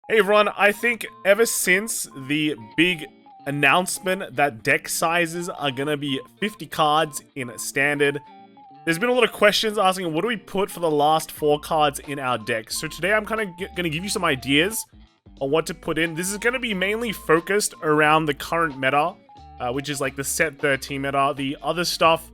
Hey everyone, I think ever since the big announcement that deck sizes are gonna be 50 cards in standard, there's been a lot of questions asking what do we put for the last 4 cards in our deck. So today I'm kind of gonna give you some ideas on what to put in. This is gonna be mainly focused around the current meta, which is like the set 13 meta. The other stuff,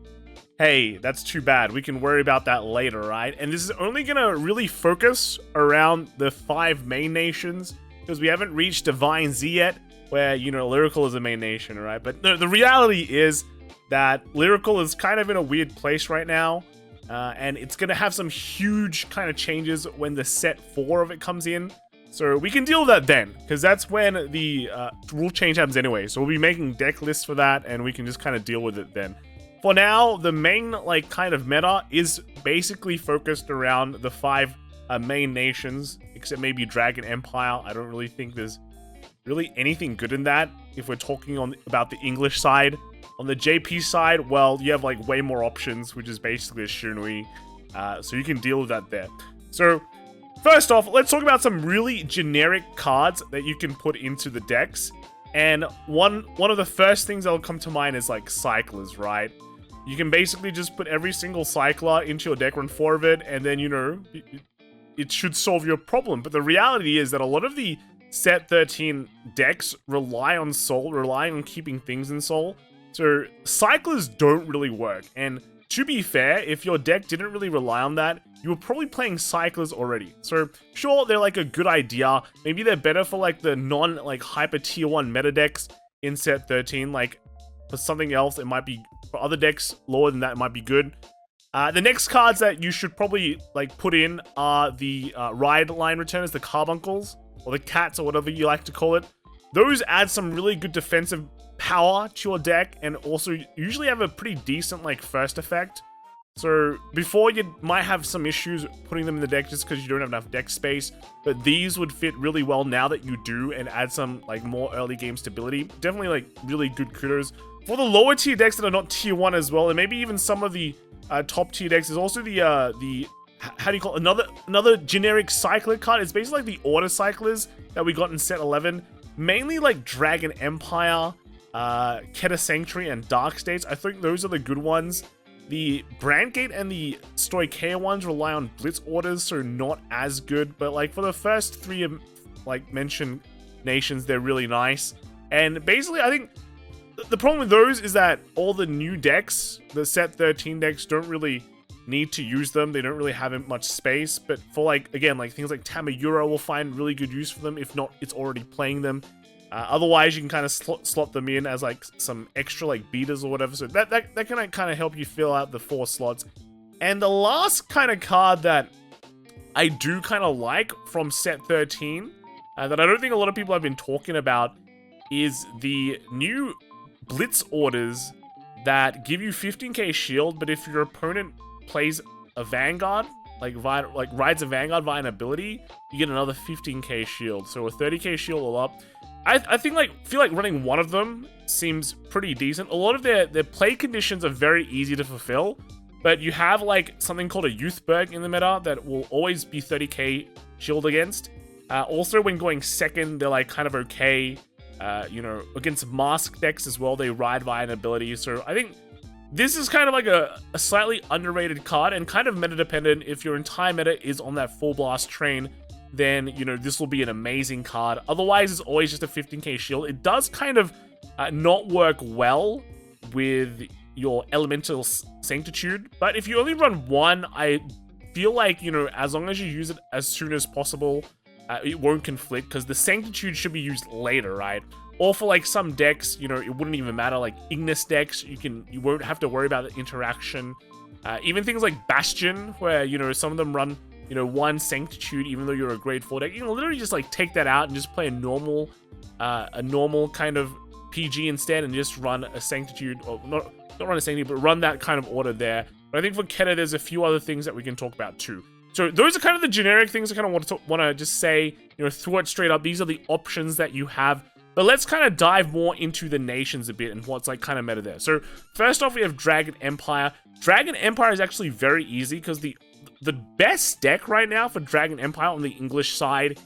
hey, that's too bad. We can worry about that later, right? And this is only gonna really focus around the 5 main nations, because we haven't reached Divine Z yet, where, you know, Lyrical is a main nation, right? But the reality is that Lyrical is kind of in a weird place right now, and it's gonna have some huge kind of changes when the set 4 of it comes in. So we can deal with that then, because that's when the rule change happens anyway. So we'll be making deck lists for that, and we can just kind of deal with it then. For now, the main, like, kind of meta is basically focused around the 5 main nations, except maybe Dragon Empire. I don't really think there's really anything good in that if we're talking about the English side. On the JP side, well, you have, like, way more options, which is basically a Shunui, so you can deal with that there. So, first off, let's talk about some really generic cards that you can put into the decks. And one of the first things that'll come to mind is, like, Cyclers, right? You can basically just put every single Cycler into your deck, run 4 of it, and then, you know, it should solve your problem. But the reality is that a lot of the set 13 decks rely on Soul, rely on keeping things in Soul. So Cyclers don't really work. And to be fair, if your deck didn't really rely on that, you were probably playing Cyclers already. So sure, they're like a good idea. Maybe they're better for like the like hyper tier 1 meta decks in set 13. Like for something else, it might be, for other decks lower than that, it might be good. The next cards that you should probably like put in are the Ride Line Returners, the Carbuncles, or the Cats, or whatever you like to call it. Those add some really good defensive power to your deck, and also usually have a pretty decent like first effect. So before, you might have some issues putting them in the deck just because you don't have enough deck space, but these would fit really well now that you do, and add some like more early game stability. Definitely like really good kudos. For the lower tier decks that are not tier 1 as well, and maybe even some of the top tier decks, there's also the how do you call it? Another generic cycler card. It's basically like the order cyclers that we got in set 11, mainly like Dragon Empire, Keta Sanctuary, and Dark States. I think those are the good ones. The Brandgate and the Stoicheia ones rely on Blitz orders, so not as good. But like for the first 3 like mentioned nations, they're really nice. And basically, I think the problem with those is that all the new decks, the set 13 decks, don't really need to use them. They don't really have much space. But for like, again, like things like Tamayura will find really good use for them. If not, it's already playing them. Otherwise, you can kind of slot them in as like some extra like beaters or whatever. So that can kind of help you fill out the 4 slots. And the last kind of card that I do kind of like from set 13, that I don't think a lot of people have been talking about, is the new Blitz orders that give you 15k shield, but if your opponent plays a Vanguard, like rides a Vanguard via an ability, you get another 15k shield. So a 30k shield all up. I think feel like running one of them seems pretty decent. A lot of their play conditions are very easy to fulfill, but you have like something called a Youthberg in the meta that will always be 30k shield against. Also, when going second, they're like kind of okay. You know, against mask decks as well, they ride via an ability. So I think this is kind of like a slightly underrated card, and kind of meta dependent. If your entire meta is on that full blast train, then, you know, this will be an amazing card. Otherwise, it's always just a 15k shield. It does kind of not work well with your Elemental Sanctitude, but if you only run one, I feel like, you know, as long as you use it as soon as possible, it won't conflict, because the Sanctitude should be used later, right? Or for like some decks, you know, it wouldn't even matter. Like Ignis decks, you won't have to worry about the interaction. Even things like Bastion, where, you know, some of them run, you know, 1 Sanctitude, even though you're a grade 4 deck, you can literally just like take that out and just play a normal kind of PG instead, and just run a Sanctitude, or not run a Sanctitude, but run that kind of order there. But I think for Keta, there's a few other things that we can talk about too. So those are kind of the generic things I kind of want to just say, you know, throw it straight up. These are the options that you have. But let's kind of dive more into the nations a bit and what's like kind of meta there. So first off, we have Dragon Empire. Dragon Empire is actually very easy, because the best deck right now for Dragon Empire on the English side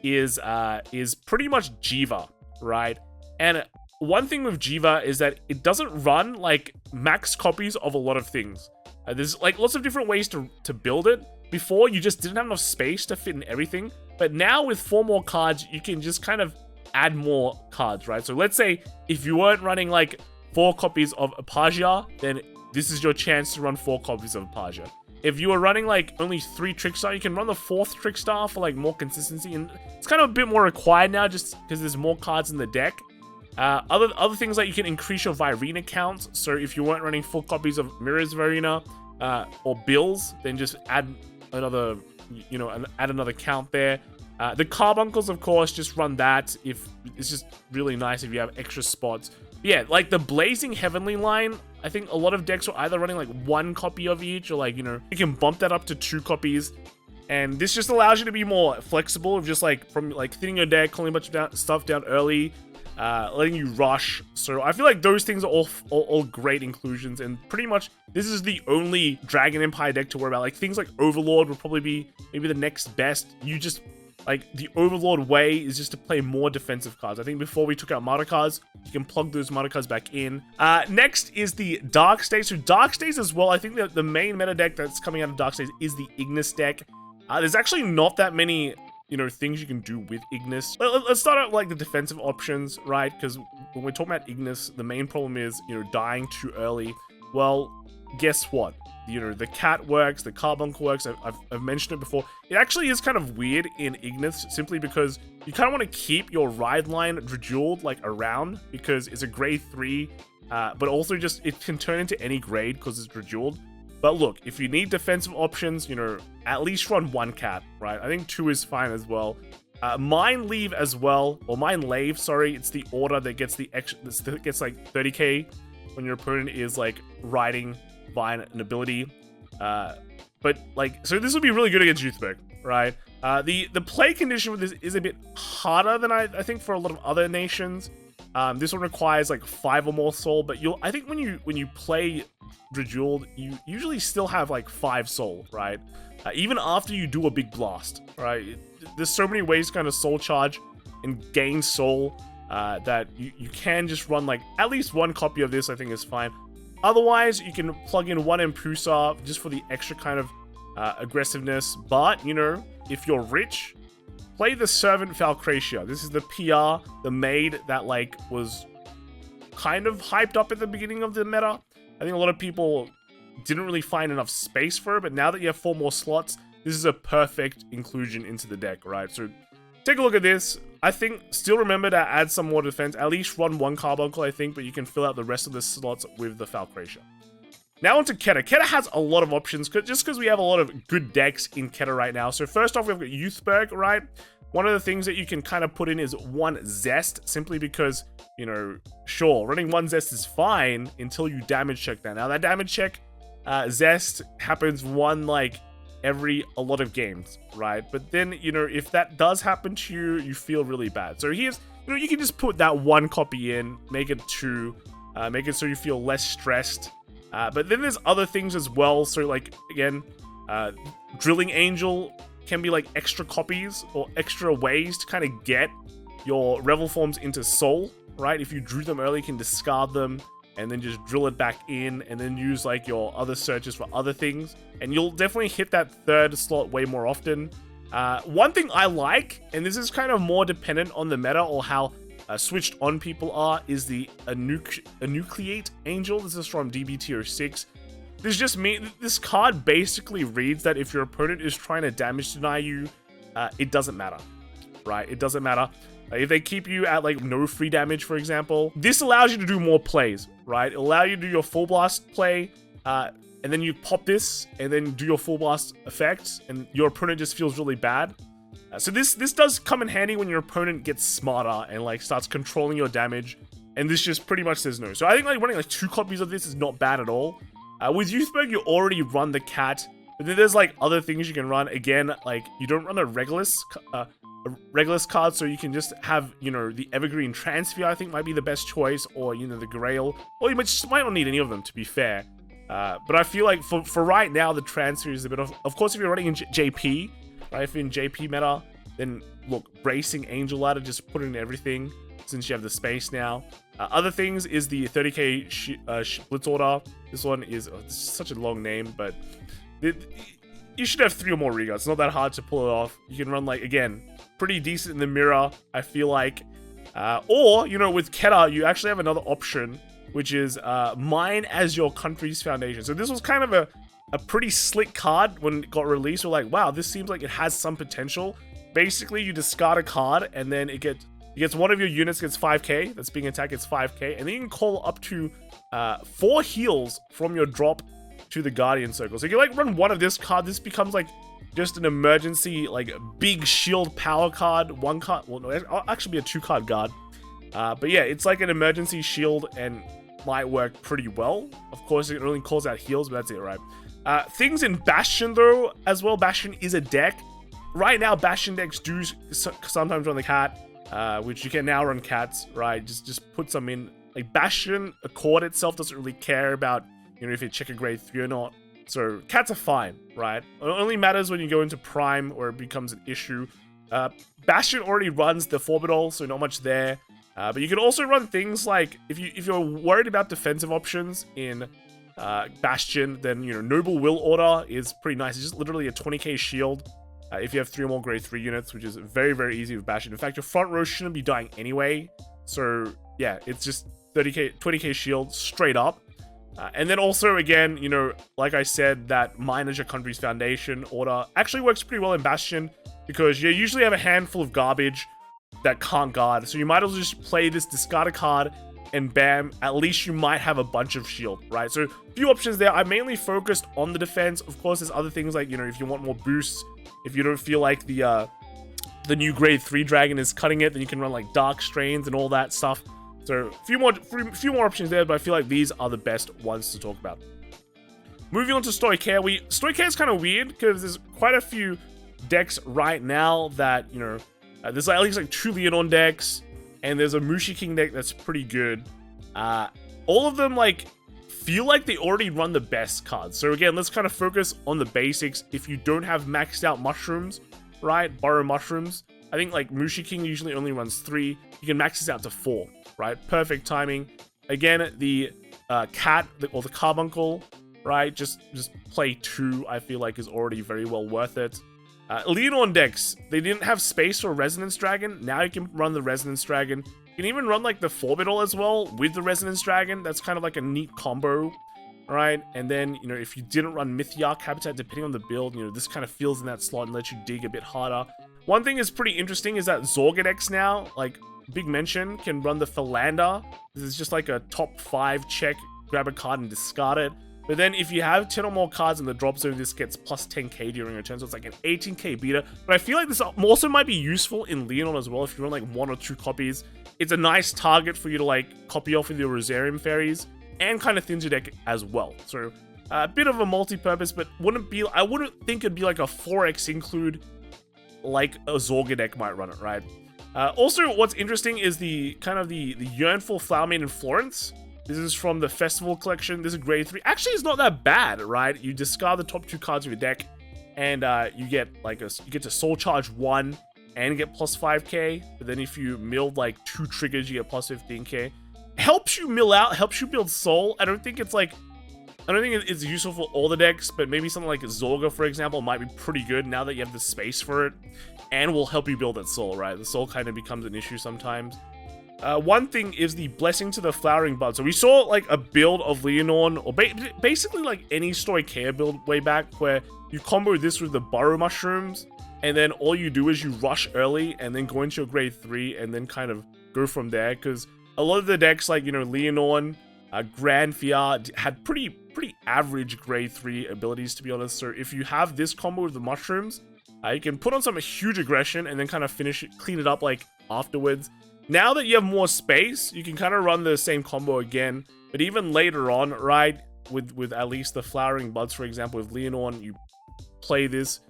is pretty much Jiva, right? And one thing with Jiva is that it doesn't run like max copies of a lot of things. There's like lots of different ways to build it. Before, you just didn't have enough space to fit in everything. But now with 4 more cards, you can just kind of add more cards, right? So let's say if you weren't running like 4 copies of Apagia, then this is your chance to run 4 copies of Apagia. If you were running like only 3 Trickstar, you can run the 4th Trickstar for like more consistency. And it's kind of a bit more required now just because there's more cards in the deck. Other things like you can increase your Virina count. So if you weren't running full copies of Mirror's Virina or Bills, then just add another, add another count there. The Carbuncles, of course, just run that. If it's just really nice if you have extra spots. But yeah, like the Blazing Heavenly line, I think a lot of decks are either running like 1 copy of each, or like, you can bump that up to 2 copies. And this just allows you to be more flexible of just like from like thinning your deck, calling a bunch of stuff down early, letting you rush. So I feel like those things are all great inclusions, and pretty much this is the only Dragon Empire deck to worry about. Like things like Overlord will probably be maybe the next best. You just like the Overlord way is just to play more defensive cards. I think before we took out Mata cards, you can plug those Mata cards back in. Next is the Dark States. So Dark States as well, I think that the main meta deck that's coming out of Dark States is the Ignis deck. There's actually not that many things you can do with Ignis. Let's start out like the defensive options, right? Because when we're talking about Ignis, the main problem is, dying too early. Well, guess what? The cat works, the Carbuncle works. I've mentioned it before. It actually is kind of weird in Ignis simply because you kind of want to keep your ride line Dreduled like around because it's a grade 3, but also just it can turn into any grade because it's Dreduled. But look, if you need defensive options, at least run 1 cat, right? I think 2 is fine as well. Mind Leave as well, or Mind Lave, sorry. It's the order that gets the extra, that gets like 30k when your opponent is like riding by an ability. But like, so this would be really good against Youthberg, right? The play condition with this is a bit harder than I think for a lot of other nations. This one requires like 5 or more soul, but I think when you play Dreduled, you usually still have like 5 soul, right? Even after you do a big blast, right? There's so many ways to kind of soul charge and gain soul that you can just run like at least 1 copy of this. I think is fine. Otherwise, you can plug in 1 Impusa just for the extra kind of aggressiveness. But if you're rich, play the Servant Falcratia. This is the PR, the maid that like was kind of hyped up at the beginning of the meta. I think a lot of people didn't really find enough space for it, but now that you have 4 more slots, this is a perfect inclusion into the deck, right? So take a look at this. I think still remember to add some more defense. At least run 1 Carbuncle, I think, but you can fill out the rest of the slots with the Falcratia. Now onto Keta. Keta has a lot of options, just because we have a lot of good decks in Keta right now. So first off, we've got Youthberg, right? One of the things that you can kind of put in is 1 Zest, simply because, sure, running 1 Zest is fine until you damage check that. Now that damage check, Zest happens every a lot of games, right? But then, if that does happen to you, you feel really bad. So here's, you can just put that 1 copy in, make it 2, make it so you feel less stressed. But then there's other things as well. So like, again, Drilling Angel can be like extra copies or extra ways to kind of get your Revel Forms into Soul, right? If you drew them early, you can discard them and then just drill it back in and then use like your other searches for other things. And you'll definitely hit that 3rd slot way more often. One thing I like, and this is kind of more dependent on the meta or how switched on people are, is the Enucleate Angel. This is from DB tier 6. This card basically reads that if your opponent is trying to damage deny you, it doesn't matter, right? It doesn't matter. If they keep you at like no free damage, for example, this allows you to do more plays, right? It'll allow you to do your full blast play, and then you pop this, and then do your full blast effect, and your opponent just feels really bad. So this does come in handy when your opponent gets smarter and like starts controlling your damage, and this just pretty much says no. So I think like running like 2 copies of this is not bad at all. With Youthberg, you already run the cat, but then there's like other things you can run. Again, like you don't run a Regulus card, so you can just have, the Evergreen Transfer, I think might be the best choice, or, the Grail, or you might not need any of them, to be fair. But I feel like for right now, the Transfer is a bit of course, if you're running in JP, right, if you're in JP meta, Then look, Bracing Angel Ladder, just put in everything since you have the space now. Other things is the 30k Blitz Order. This one is it's such a long name, but you should have 3 or more reguards. It's not that hard to pull it off. You can run, like, again, pretty decent in the mirror, I feel like. Or, you know, with Keta, you actually have another option, which is mine as your country's foundation. So this was kind of a pretty slick card when it got released. We're like, wow, this seems like it has some potential. Basically, you discard a card, and then it gets one of your units gets 5k. That's being attacked, gets 5k. And then you can call up to 4 heals from your drop to the Guardian Circle. So you can, like, run one of this card. This becomes, like, just an emergency, like, big shield power card. One card, well, no, it'll actually be a 2-card guard. But yeah, it's like an emergency shield and might work pretty well. Of course, it only calls out heals, but that's it, right? Things in Bastion, though, as well. Bastion is a deck. Right now, Bastion decks do sometimes run the cat, which you can now run cats, right? Just put some in. Like, Bastion, Accord itself doesn't really care about, you know, if you check a grade 3 or not. So, cats are fine, right? It only matters when you go into Prime or it becomes an issue. Bastion already runs the Forbidol, so not much there. But you can also run things like, if you're worried about defensive options in Bastion, then, you know, Noble Will Order is pretty nice. It's just literally a 20k shield if you have 3 or more grade 3 units, which is very, very easy with Bastion. In fact, your front row shouldn't be dying anyway. So, yeah, it's just 20k shield straight up. And then also, again, you know, like I said, that mine as your country's foundation order actually works pretty well in Bastion because you usually have a handful of garbage that can't guard. So you might as well just play this, discard a card, and bam, at least you might have a bunch of shield, right? So a few options there. I mainly focused on the defense. Of course, there's other things like, you know, if you want more boosts, if you don't feel like the new grade 3 dragon is cutting it, then you can run like Dark Strains and all that stuff. So a few more options there, but I feel like these are the best ones to talk about. Moving on to Stoic Care. Stoic Care is kind of weird because there's quite a few decks right now that, you know, there's at least like 2 Leonon decks, and there's a Mushi King deck that's pretty good. All of them, like, feel like they already run the best cards. So again, let's kind of focus on the basics. If you don't have maxed out mushrooms, right, borrow mushrooms. I think like Mushi King usually only runs 3. You can max this out to 4, right? Perfect timing. Again, the cat or the carbuncle, right? Just play 2. I feel like is already very well worth it. Leonon decks, they didn't have space for Resonance Dragon. Now you can run the Resonance Dragon. You can even run like the Forbidol as well with the Resonance Dragon. That's kind of like a neat combo, right? And then, you know, if you didn't run Mythiarch Habitat, depending on the build, you know, this kind of fills in that slot and lets you dig a bit harder. One thing is pretty interesting is that Zorga decks now, like big mention, can run the Philander. This is just like a top 5 check, grab a card and discard it. But then if you have 10 or more cards in the drop zone, this gets plus 10k during a turn, so it's like an 18k beater. But I feel like this also might be useful in Leonon as well if you run like 1 or 2 copies. It's a nice target for you to like copy off with your Rosarium Fairies and kind of thins your deck as well. So a bit of a multi-purpose, but I wouldn't think it'd be like a 4x include like a Zorga deck might run it, right? Also, what's interesting is the kind of the Yearnful Flower Maiden Florence. This is from the Festival Collection. This is grade 3. Actually, it's not that bad, right? You discard the top 2 cards of your deck, and you get like you get to Soul Charge 1 and get plus 5k. But then if you milled like 2 triggers, you get plus 15k. Helps you mill out, helps you build Soul. I don't think it's useful for all the decks, but maybe something like Zorga, for example, might be pretty good now that you have the space for it, and will help you build that Soul, right? The Soul kind of becomes an issue sometimes. One thing is the Blessing to the Flowering Bud. So we saw like a build of Leonon, or basically like any Stoic Care build way back, where you combo this with the Burrow Mushrooms, and then all you do is you rush early and then go into your grade 3 and then kind of go from there. Because a lot of the decks, like, you know, Leonon, Grand Fia, had pretty average grade 3 abilities, to be honest. So if you have this combo with the mushrooms, you can put on some huge aggression and then kind of clean it up like afterwards. Now that you have more space, you can kind of run the same combo again, but even later on, right, with at least the Flowering Buds, for example, with Leonon, you play this,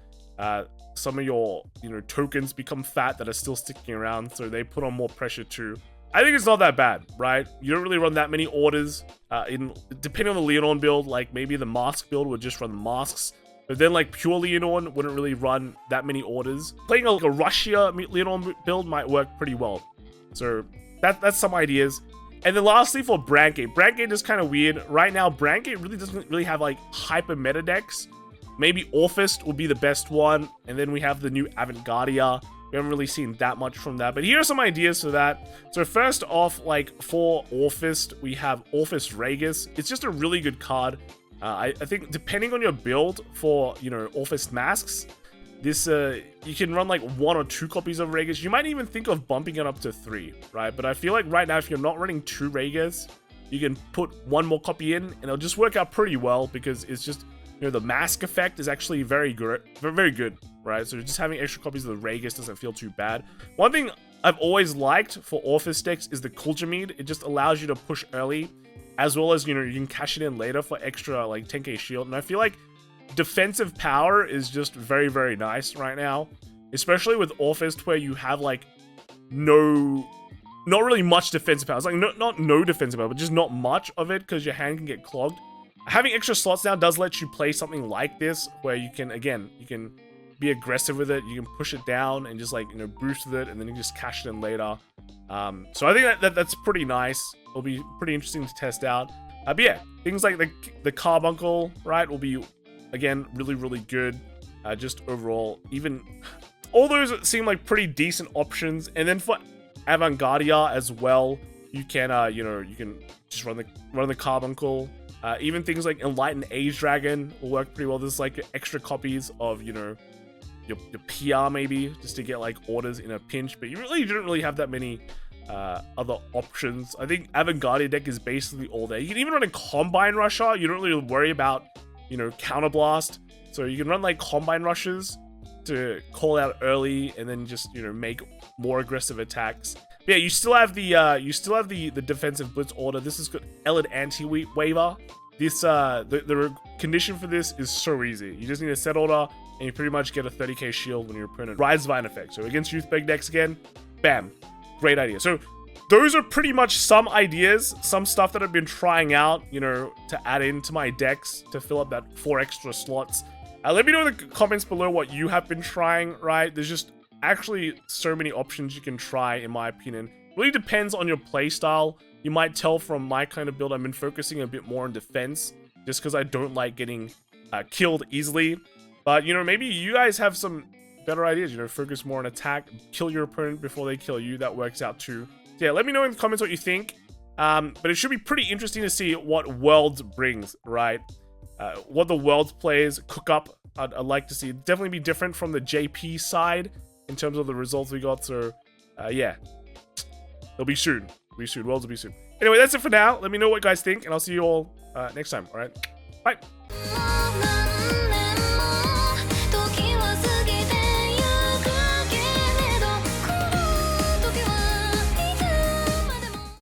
some of your, you know, tokens become fat that are still sticking around, so they put on more pressure too. I think it's not that bad, right? You don't really run that many orders, depending on the Leonon build. Like maybe the Mask build would just run masks, But then like pure Leonore wouldn't really run that many orders. Playing like a Russia Leonore build might work pretty well. So that's some ideas. And then lastly for Brandgate. Brandgate is kind of weird. Right now, Brandgate really doesn't really have like hyper meta decks. Maybe Orphist will be the best one. And then we have the new Avantgardia. We haven't really seen that much from that. But here are some ideas for that. So first off, like for Orphist, we have Orphist Ragus. It's just a really good card. I think depending on your build for, you know, Orphist Masks, this, you can run like 1 or 2 copies of Ragus. You might even think of bumping it up to 3, right? But I feel like right now, if you're not running 2 Ragus, you can put 1 more copy in and it'll just work out pretty well because it's just, you know, the mask effect is actually very good, right? So just having extra copies of the Ragus doesn't feel too bad. One thing I've always liked for Orphist decks is the Kulture Mead. It just allows you to push early, as well as, you know, you can cash it in later for extra like 10k shield. And I feel like defensive power is just very, very nice right now, especially with Orphist where you have like not really much defensive power. It's like not no defensive power, but just not much of it because your hand can get clogged. Having extra slots now does let you play something like this where you can, again, you can be aggressive with it. You can push it down and just like, you know, boost with it and then you just cash it in later. So I think that's pretty nice. It'll be pretty interesting to test out. But yeah, things like the Carbuncle, right, will be, again, really, really good. Just overall, even all those seem like pretty decent options. And then for Avantgardia as well, you can, you know, you can just run the Carbuncle. Even things like Enlightened Age Dragon will work pretty well. There's like extra copies of, you know, your PR maybe, just to get like orders in a pinch. But you didn't really have that many other options. I think Avantgardia deck is basically all there. You can even run a Combine Rusher. You don't really worry about, you know, Counterblast. So you can run like Combine Rushes to call out early and then just, you know, make more aggressive attacks. But yeah, you still have the defensive Blitz order. This is got Elid Anti-Waiver. This the condition for this is so easy. You just need a set order and you pretty much get a 30k shield when your opponent rides Vine effect. So against Youthbeg decks again, bam. Great idea. So those are pretty much some ideas, some stuff that I've been trying out, you know, to add into my decks to fill up that 4 extra slots. Let me know in the comments below what you have been trying, right? There's just actually so many options you can try, in my opinion. Really depends on your playstyle. You might tell from my kind of build, I've been focusing a bit more on defense, just because I don't like getting killed easily. But, you know, maybe you guys have some better ideas, you know, focus more on attack, kill your opponent before they kill you. That works out too. So yeah, let me know in the comments what you think. But it should be pretty interesting to see what Worlds brings, right? What the Worlds players cook up, I'd like to see. Definitely be different from the JP side in terms of the results we got. So, yeah, it'll be soon. Worlds will be soon. Anyway, that's it for now. Let me know what you guys think, and I'll see you all next time. All right, bye.